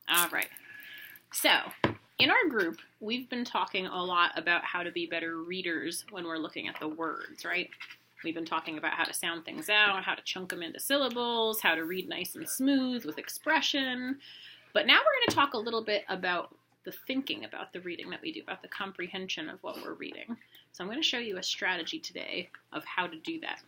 All right. So, in our group, we've been talking a lot about how to be better readers when we're looking at the words, right? We've been talking about how to sound things out, how to chunk them into syllables, how to read nice and smooth with expression. But now we're going to talk a little bit about the thinking about the reading that we do, about the comprehension of what we're reading. So I'm going to show you a strategy today of how to do that.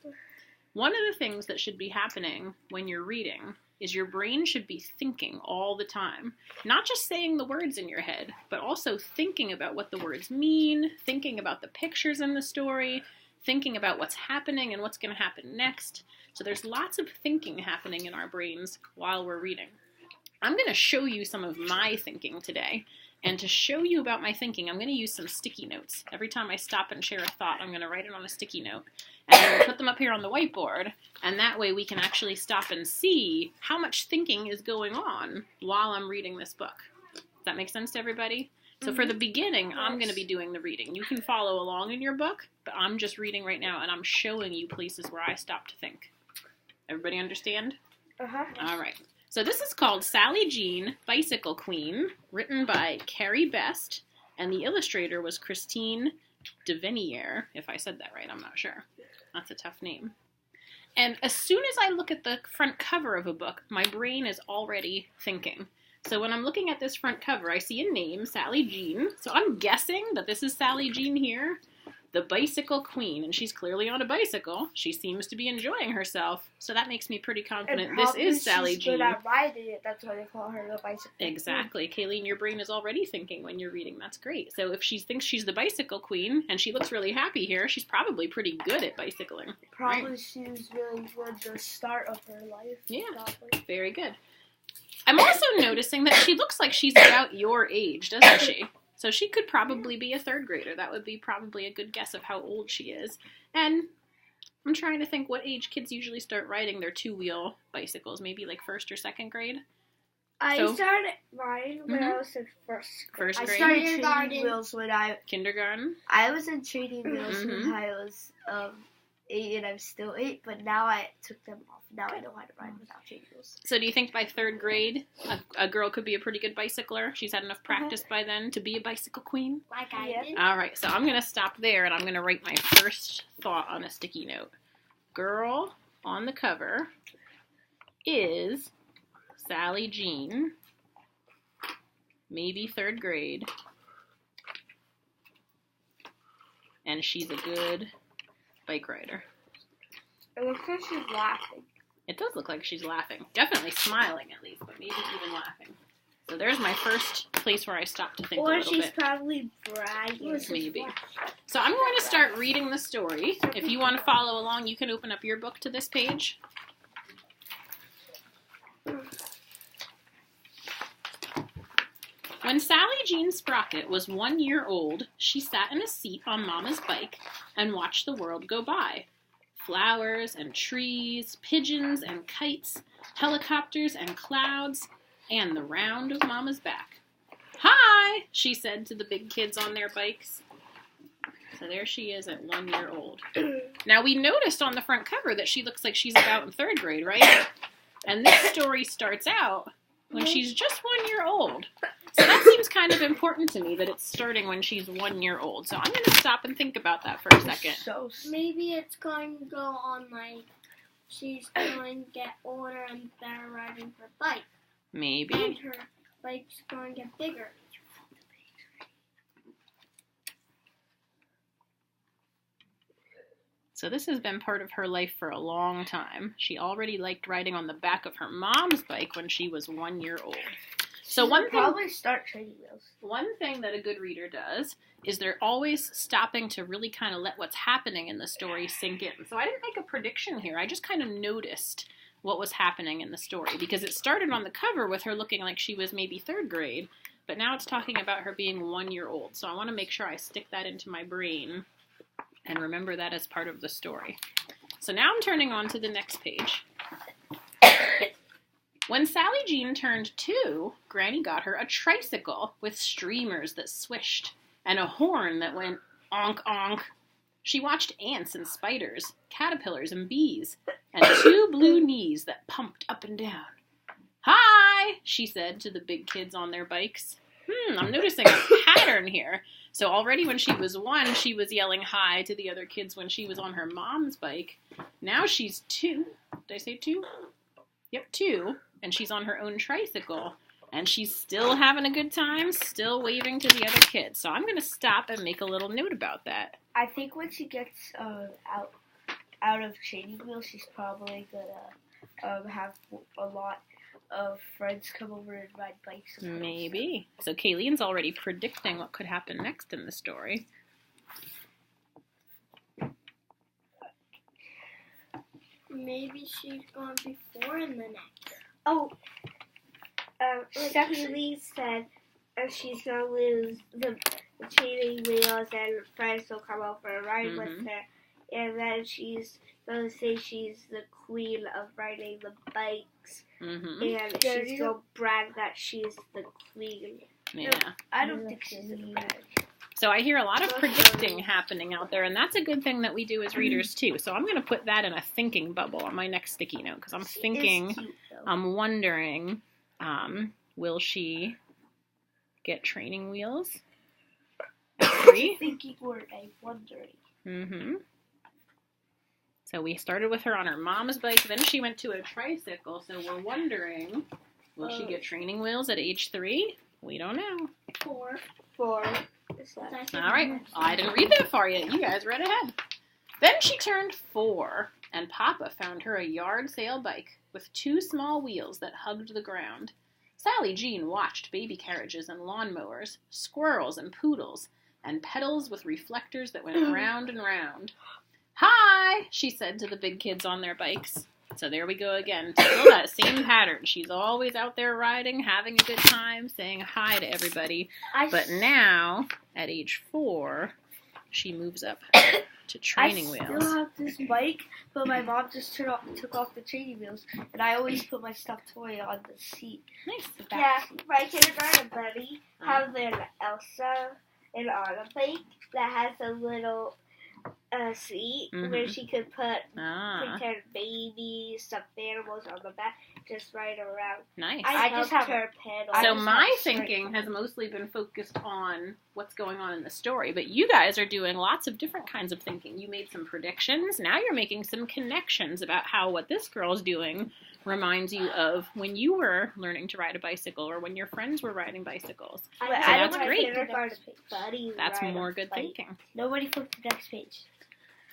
One of the things that should be happening when you're reading is your brain should be thinking all the time. Not just saying the words in your head, but also thinking about what the words mean, thinking about the pictures in the story, thinking about what's happening and what's going to happen next. So there's lots of thinking happening in our brains while we're reading. I'm going to show you some of my thinking today. And to show you about my thinking, I'm going to use some sticky notes. Every time I stop and share a thought, I'm going to write it on a sticky note. And I'm going to put them up here on the whiteboard. And that way we can actually stop and see how much thinking is going on while I'm reading this book. Does that make sense to everybody? So for the beginning, I'm going to be doing the reading. You can follow along in your book, but I'm just reading right now, and I'm showing you places where I stop to think. Everybody understand? Uh-huh. All right. So this is called Sally Jean, Bicycle Queen, written by Carrie Best, and the illustrator was Christine Devenier, if I said that right, I'm not sure. That's a tough name. And as soon as I look at the front cover of a book, my brain is already thinking. So when I'm looking at this front cover, I see a name, Sally Jean. So I'm guessing that this is Sally Jean here, the Bicycle Queen, and she's clearly on a bicycle. She seems to be enjoying herself, so that makes me pretty confident this is Sally Jean. She's good at riding it. That's why they call her the Bicycle Queen. Exactly. Kayleen, your brain is already thinking when you're reading. That's great. So if she thinks she's the Bicycle Queen, and she looks really happy here, she's probably pretty good at bicycling. Probably right? she's really good at the start of her life. Yeah, probably. Very good. I'm also noticing that she looks like she's about your age, doesn't she? So she could probably be a third grader. That would be probably a good guess of how old she is. And I'm trying to think what age kids usually start riding their two-wheel bicycles. Maybe like first or second grade? I started riding when I was in first grade. First grade? I started training wheels when Kindergarten? I was in training wheels when I was 8 and I'm still 8, but now I took them off. Now I know how to ride without training wheels. So do you think by third grade, a girl could be a pretty good bicycler? She's had enough practice by then to be a bicycle queen? Like I did. All right, so I'm going to stop there, and I'm going to write my first thought on a sticky note. Girl on the cover is Sally Jean, maybe third grade, and she's a good bike rider. It looks like she's laughing. It does look like she's laughing. Definitely smiling, at least, but maybe even laughing. So there's my first place where I stop to think a little bit. Or she's probably bragging. Maybe. So I'm going to start reading the story. If you want to follow along, you can open up your book to this page. When Sally Jean Sprocket was 1 year old, she sat in a seat on Mama's bike and watched the world go by. Flowers and trees, pigeons and kites, helicopters and clouds, and the round of Mama's back. Hi, she said to the big kids on their bikes. So there she is at 1 year old. Now we noticed on the front cover that she looks like she's about in third grade, right? And this story starts out when she's just 1 year old. So that seems kind of important to me that it's starting when she's 1 year old. So I'm going to stop and think about that for a second. So maybe it's going to go on like she's going to get older and better riding her bike. Maybe. And her bike's going to get bigger. So this has been part of her life for a long time. She already liked riding on the back of her mom's bike when she was 1 year old. So probably start training wheels. One thing that a good reader does is they're always stopping to really kind of let what's happening in the story sink in. So I didn't make a prediction here. I just kind of noticed what was happening in the story because it started on the cover with her looking like she was maybe third grade, but now it's talking about her being 1 year old. So I want to make sure I stick that into my brain and remember that as part of the story. So now I'm turning on to the next page. When Sally Jean turned 2, Granny got her a tricycle with streamers that swished and a horn that went onk onk. She watched ants and spiders, caterpillars and bees, and 2 blue knees that pumped up and down. "Hi," she said to the big kids on their bikes. I'm noticing a pattern here. So already when she was 1, she was yelling hi to the other kids when she was on her mom's bike. Now she's 2. Did I say 2? Yep, 2. And she's on her own tricycle. And she's still having a good time, still waving to the other kids. So I'm going to stop and make a little note about that. I think when she gets out of training wheels, she's probably gonna have a lot of friends come over and ride bikes. Maybe. So Kayleen's already predicting what could happen next in the story. Maybe she's gone before in the next. Oh, Stephanie said she's going to lose the training wheels and friends will come over and ride with her. And then she's going to say she's the queen of riding the bikes. And she's going to brag that she's the queen. Yeah. I don't think she's a bad. So I hear a lot of predicting happening out there, and that's a good thing that we do as readers, too. So I'm going to put that in a thinking bubble on my next sticky note, because I'm thinking, I'm wondering, will she get training wheels at 3? Thinking word, I'm wondering. So we started with her on her mom's bike, then she went to a tricycle, so we're wondering, will she get training wheels at age 3? We don't know. 4. For All right. I didn't read that far yet. You guys read ahead. Then she turned 4, and Papa found her a yard sale bike with 2 small wheels that hugged the ground. Sally Jean watched baby carriages and lawnmowers, squirrels and poodles, and pedals with reflectors that went round and round. "Hi," she said to the big kids on their bikes. So there we go again. Still that same pattern. She's always out there riding, having a good time, saying hi to everybody. But now, at age 4, she moves up to training wheels. I still have this bike, but my mom just took off the training wheels, and I always put my stuffed toy on the seat. Nice. yeah, my kindergarten buddy has an Elsa and Anna bike that has a little seat where she could put pretend babies, stuffed animals on the back, just ride around. Nice. I just have her pedal. So my thinking has mostly been focused on what's going on in the story, but you guys are doing lots of different kinds of thinking. You made some predictions. Now you're making some connections about how what this girl's doing reminds you of when you were learning to ride a bicycle or when your friends were riding bicycles. So that's great. That's more good thinking. Nobody flip the next page.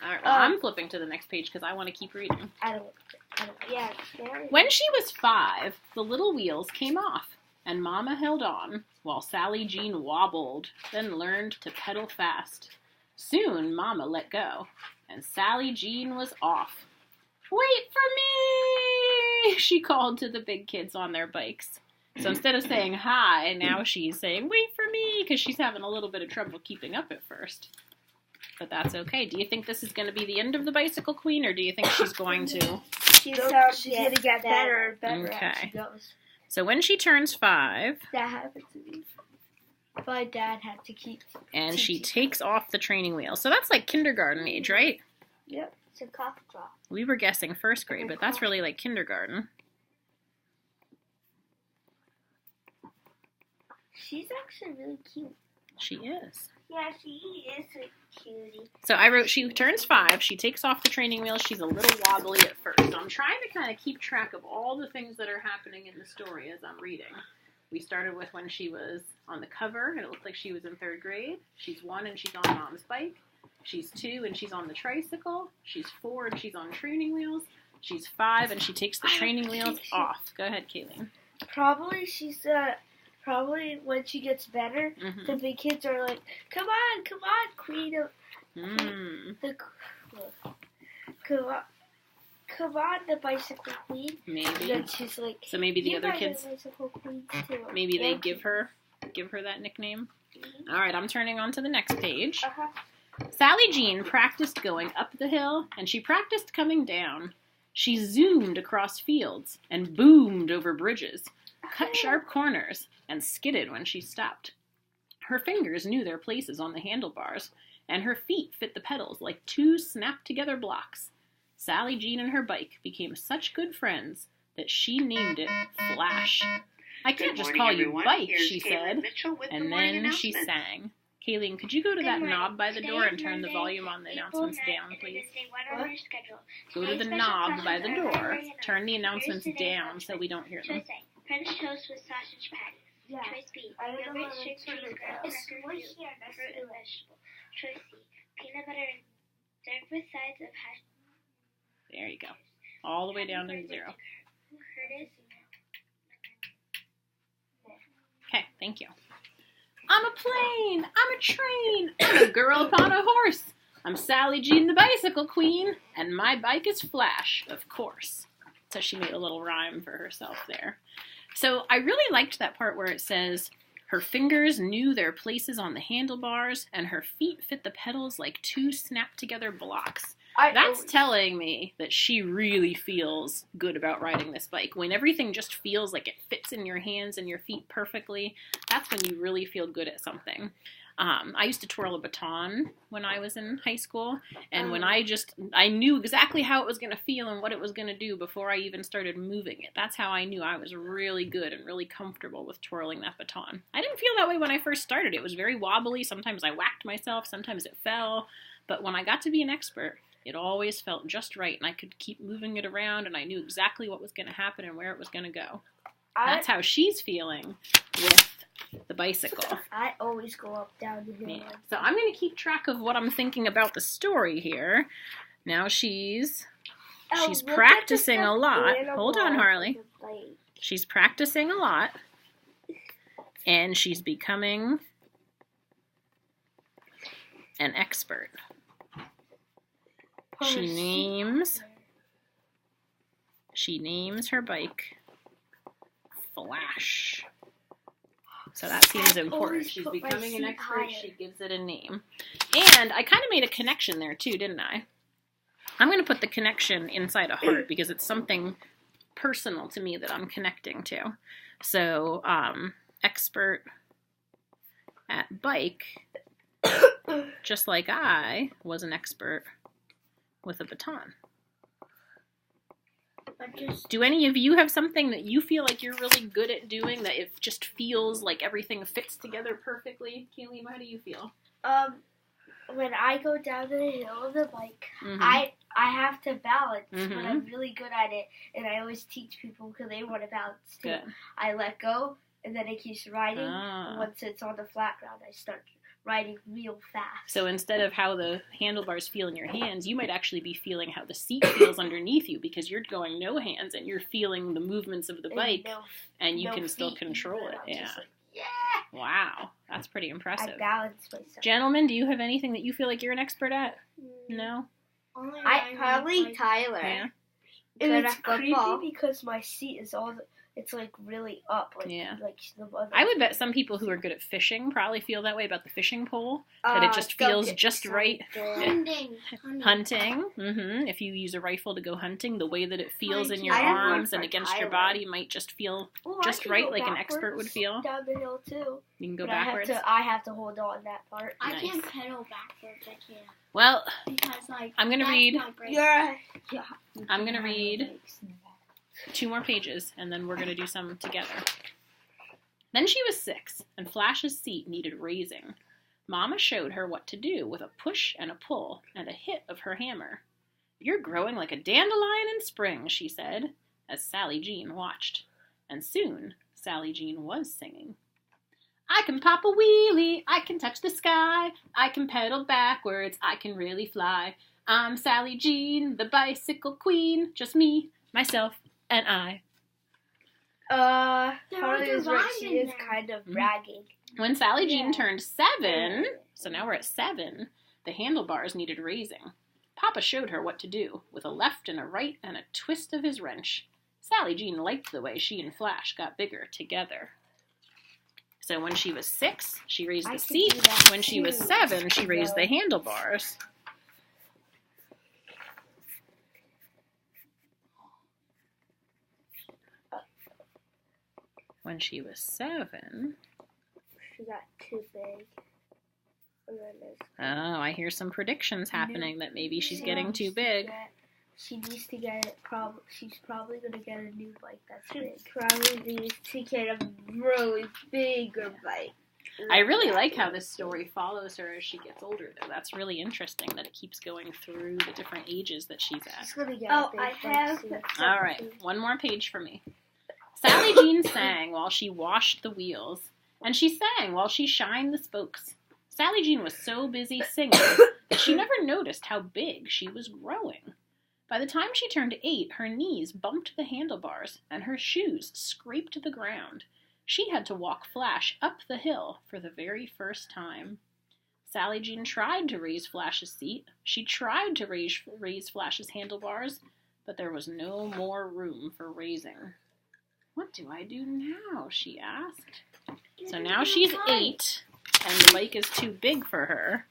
All right, well, I'm flipping to the next page because I want to keep reading. Yeah. When she was 5, the little wheels came off, and Mama held on while Sally Jean wobbled, then learned to pedal fast. Soon, Mama let go, and Sally Jean was off. "Wait for me!" she called to the big kids on their bikes. So instead of saying hi, now she's saying, "Wait for me," because she's having a little bit of trouble keeping up at first. But that's okay. Do you think this is going to be the end of the Bicycle Queen, or do you think she's going to? She's going to get better and better as she goes. So when she turns 5... That happened to me. My dad had to keep... And she takes off the training wheel. So that's like kindergarten age, right? Yep. It's a cough drop. We were guessing 1st grade, but that's really like kindergarten. She's actually really cute. She is. Yeah, she is a cutie. So I wrote, she turns 5, she takes off the training wheel, she's a little wobbly at first. So I'm trying to kind of keep track of all the things that are happening in the story as I'm reading. We started with when she was on the cover, and it looked like she was in 3rd grade. She's 1 and she's on Mom's bike. She's 2 and she's on the tricycle. She's 4 and she's on training wheels. She's 5 and she takes the training wheels off. Go ahead, Kayleen. Probably when she gets better, the big kids are like, come on, queen of... Come on, the bicycle queen. Maybe. And then she's like, so maybe the other kids, the bicycle queen too. maybe they give her that nickname. All right, I'm turning on to the next page. Sally Jean practiced going up the hill, and she practiced coming down. She zoomed across fields and boomed over bridges, cut sharp corners, and skidded when she stopped. Her fingers knew their places on the handlebars, and her feet fit the pedals like 2 snapped-together blocks. Sally Jean and her bike became such good friends that she named it Flash. I can't just call you Bike, she said. And then she sang. Kayleen, could you go to that knob by the door and turn the volume on the announcements down, please? Go to the knob by the door, turn the announcements down so we don't hear them. French toast with sausage patties. Yeah. Choice B. I don't know Yogurt, how to strict turn cheese, it garlic, down. pepper, fruit, and vegetable. Choice C. Peanut butter served with sides of hash. There you go. All the way down to 0. Curtis. Okay, thank you. I'm a plane. I'm a train. I'm a girl upon a horse. I'm Sally Jean the Bicycle Queen, and my bike is Flash, of course. So she made a little rhyme for herself there. So I really liked that part where it says, her fingers knew their places on the handlebars, and her feet fit the pedals like 2 snapped-together blocks. That's telling me that she really feels good about riding this bike. When everything just feels like it fits in your hands and your feet perfectly, that's when you really feel good at something. I used to twirl a baton when I was in high school, and when I knew exactly how it was going to feel and what it was going to do before I even started moving it. That's how I knew I was really good and really comfortable with twirling that baton. I didn't feel that way when I first started. It was very wobbly. Sometimes I whacked myself. Sometimes it fell. But when I got to be an expert, it always felt just right, and I could keep moving it around, and I knew exactly what was going to happen and where it was going to go. That's how she's feeling with the bicycle. I always go up, down the hill. Yeah. So I'm going to keep track of what I'm thinking about the story here. Now she's practicing a lot. Hold on, Harley. She's practicing a lot, and she's becoming an expert. She names her bike Flash. So that seems important. She's becoming an expert. She gives it a name. And I kind of made a connection there too, didn't I? I'm going to put the connection inside a heart because it's something personal to me that I'm connecting to. So, expert at bike, just like I was an expert with a baton. Do any of you have something that you feel like you're really good at doing, that it just feels like everything fits together perfectly? Kayleen, how do you feel? When I go down the hill on the bike, I have to balance, but I'm really good at it, and I always teach people because they want to balance too. Good. I let go, and then it keeps riding, and once it's on the flat ground, I start riding real fast. So instead of how the handlebars feel in your hands, you might actually be feeling how the seat feels underneath you, because you're going no hands and you're feeling the movements of the bike, and you can still control it. Yeah. Wow, that's pretty impressive. I balance myself. Gentlemen, do you have anything that you feel like you're an expert at? No? Probably Tyler. Yeah. And it's creepy because my seat is it's like really up. Like, yeah. Like the other I would bet some people who are good at fishing probably feel that way about the fishing pole. That it just feels just right. Hunting. If you use a rifle to go hunting, the way that it feels in your arms and against your body might just feel just right, like an expert would feel. Down the hill too. You can go backwards. I have to hold on that part. I can't pedal backwards. I can't. Well, because I'm gonna read. I'm gonna read 2 more pages, and then we're going to do some together. Then she was 6, and Flash's seat needed raising. Mama showed her what to do with a push and a pull and a hit of her hammer. "You're growing like a dandelion in spring," she said, as Sally Jean watched. And soon, Sally Jean was singing. "I can pop a wheelie, I can touch the sky, I can pedal backwards, I can really fly. I'm Sally Jean, the bicycle queen, just me, myself, and I." Harley is right. She is kind of bragging. When Sally Jean turned 7, so now we're at 7, the handlebars needed raising. Papa showed her what to do, with a left and a right and a twist of his wrench. Sally Jean liked the way she and Flash got bigger together. So when she was 6, she raised the seat. When she was 7, she raised the handlebars. When she was 7... She got too big. Oh, I hear some predictions happening that maybe she's getting too big. she needs to get it. She's probably gonna get a new bike that's She big. probably needs to get a really bigger bike. I really like how this story follows her as she gets older, though. That's really interesting that it keeps going through the different ages that she's at. She's gonna get Oh, a big I bike have. soon. All right, one more page for me. Sally Jean sang while she washed the wheels, and she sang while she shined the spokes. Sally Jean was so busy singing that she never noticed how big she was growing. By the time she turned 8, her knees bumped the handlebars, and her shoes scraped the ground. She had to walk Flash up the hill for the very first time. Sally Jean tried to raise Flash's seat. She tried to raise Flash's handlebars, but there was no more room for raising. What do I do now? She asked. So now she's 8, and the bike is too big for her,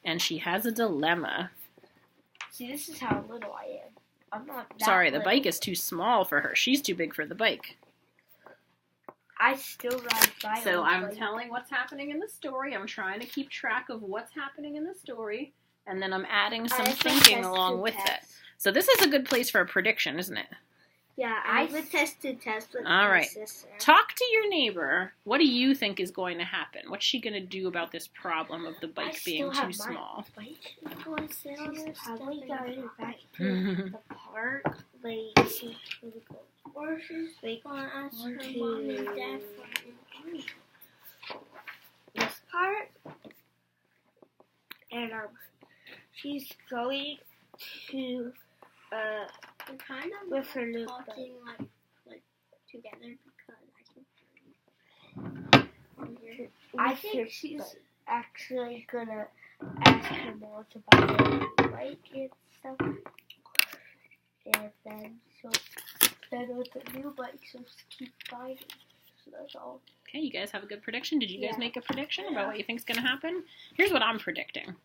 and she has a dilemma. See, this is how little I am. I'm not that Sorry, the little. bike is too small for her. She's too big for the bike. I still ride my So own I'm bike. telling what's happening in the story. I'm trying to keep track of what's happening in the story, and then I'm adding some I have a thinking test along to with it. test. So this is a good place for a prediction, isn't it? Yeah, I have a test to test with All my right. sister. Talk to your neighbor. What do you think is going to happen? What's she going to do about this problem of the bike being still have too mine. small? Bike? Going to sit on her She's probably stepping going back Mhm. to the park. Like, she's gonna go. Or she's Like, going to ask her one, mom and two. dad for an this part, and she's going to We're kind of with her new bike. talking like together because I think she's actually gonna ask her mom to buy her a new bike and stuff, and then with the new bike, she'll just keep buying it. So that's all. Okay, you guys have a good prediction? Did you guys Yeah. make a prediction about what you think is going to happen? Here's what I'm predicting.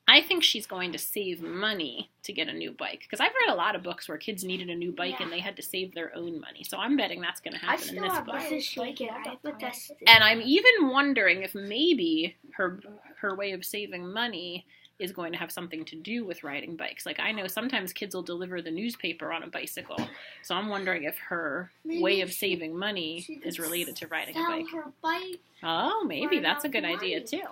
I think she's going to save money to get a new bike. Because I've read a lot of books where kids needed a new bike and they had to save their own money. So I'm betting that's going to I happen in still this have book. my This is shaking. bike. I have a test. And I'm even wondering if maybe her way of saving money is going to have something to do with riding bikes. Like, I know sometimes kids will deliver the newspaper on a bicycle. So I'm wondering if her Maybe way of she- saving money she is could related to riding a sell bike. her bike. Oh, maybe for that's a enough good idea money. too.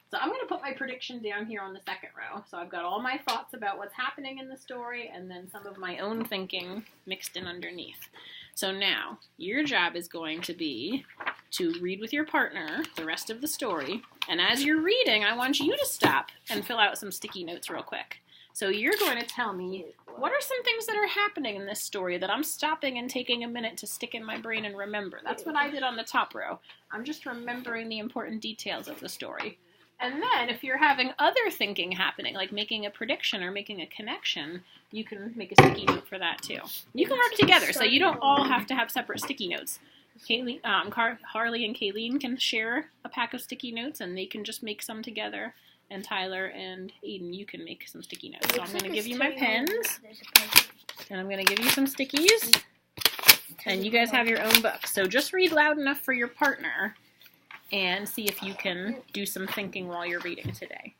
So I'm going to put my prediction down here on the second row. So I've got all my thoughts about what's happening in the story and then some of my own thinking mixed in underneath. So now, your job is going to be to read with your partner the rest of the story. And as you're reading, I want you to stop and fill out some sticky notes real quick. So you're going to tell me, what are some things that are happening in this story that I'm stopping and taking a minute to stick in my brain and remember? That's what I did on the top row. I'm just remembering the important details of the story. And then if you're having other thinking happening, like making a prediction or making a connection, you can make a sticky note for that too. You can work together, so you don't all have to have separate sticky notes. Harley and Kayleen can share a pack of sticky notes, and they can just make some together. And Tyler and Aiden, you can make some sticky notes. So I'm going to give you my pens, and I'm going to give you some stickies, and you guys have your own book. So just read loud enough for your partner, and see if you can do some thinking while you're reading today.